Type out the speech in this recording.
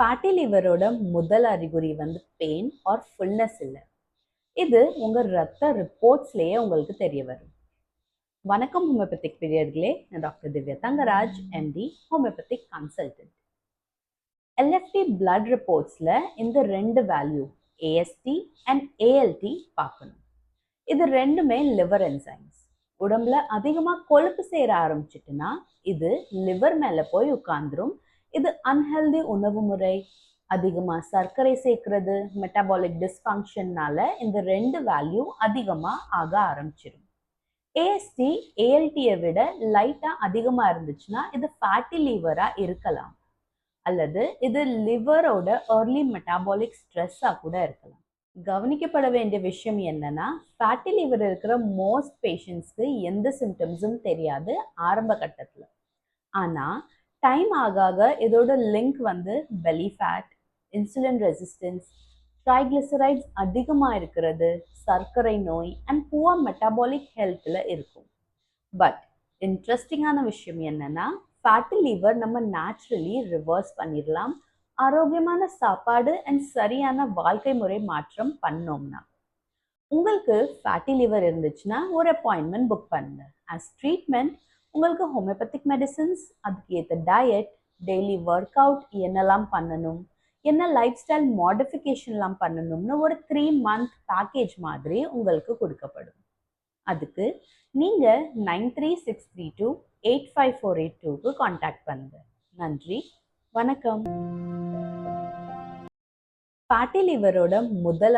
Fatty லிவரோட முதல் அறிகுறி வந்து பெயின் ஆர் ஃபுல்னஸ் இல்லை. இது உங்கள் ரத்த ரிப்போர்ட்ஸ்லேயே உங்களுக்கு தெரிய வரும். வணக்கம் ஹோமியோபதிக் பீரியட்களே, நான் doctor Divya Thangaraj, MD, homeopathic consultant. LFT blood ரிப்போர்ட்ஸில் இந்த ரெண்டு வேல்யூ ஏஎஸ்டி அண்ட் ஏஎல்டி பார்க்கணும். இது ரெண்டுமே லிவர் என்சைம்ஸ். உடம்புல அதிகமாக கொழுப்பு சேர ஆரம்பிச்சிட்டுனா இது லிவர் மேலே போய் உட்கார்ந்துரும். இது அன்ஹெல்தி உணவு முறை, அதிகமாக சர்க்கரை சேர்க்கறது, மெட்டபாலிக் டிஸ்ஃபங்க்ஷன்னால இந்த ரெண்டு வேல்யூ அதிகமாக ஆக ஆரம்பிச்சிடும். ஏஎஸ்டி ஏஎல்டியை விட லைட்டாக அதிகமாக இருந்துச்சுன்னா இது ஃபேட்டி லிவராக இருக்கலாம், அல்லது இது லிவரோட ஏர்லி மெட்டபாலிக் ஸ்ட்ரெஸ்ஸாக கூட இருக்கலாம். கவனிக்கப்பட வேண்டிய விஷயம் என்னன்னா, ஃபேட்டி லிவர் இருக்கிற மோஸ்ட் பேஷண்ட்ஸ்க்கு எந்த சிம்டம்ஸும் தெரியாது ஆரம்ப கட்டத்தில். ஆனால் டைம் ஆக ஆக இதோட லிங்க் வந்து பெலி ஃபேட், இன்சுலின் ரெசிஸ்டன்ஸ், ட்ரைக்ளிசரைட்ஸ் அதிகமாக இருக்கிறது, சர்க்கரை நோய் அண்ட் புவர் மெட்டபாலிக் ஹெல்த்தில் இருக்கும். பட் இன்ட்ரெஸ்டிங்கான விஷயம் என்னன்னா, ஃபேட்டி லிவர் நம்ம நேச்சுரலி ரிவர்ஸ் பண்ணிடலாம் ஆரோக்கியமான சாப்பாடு அண்ட் சரியான வாழ்க்கை முறை மாற்றம் பண்ணோம்னா. உங்களுக்கு ஃபேட்டி லிவர் இருந்துச்சுன்னா ஒரு அப்பாயின்மெண்ட் புக் பண்ணுங்க. ஆஸ் ட்ரீட்மெண்ட் உங்களுக்கு ஹோமியோபதிக் மெடிசன்ஸ், அதுக்கு ஏற்ற டயட், டெய்லி ஒர்க் அவுட் என்னெல்லாம் பண்ணணும், என்ன லைஃப் ஸ்டைல் மாடிஃபிகேஷன்லாம் பண்ணணும்னு ஒரு 3 month பேக்கேஜ் மாதிரி உங்களுக்கு கொடுக்கப்படும். அதுக்கு நீங்கள் 9363285482க்கு காண்டாக்ட் பண்ணுங்க. நன்றி, வணக்கம். ஃபேட்டி லிவரோட முதல்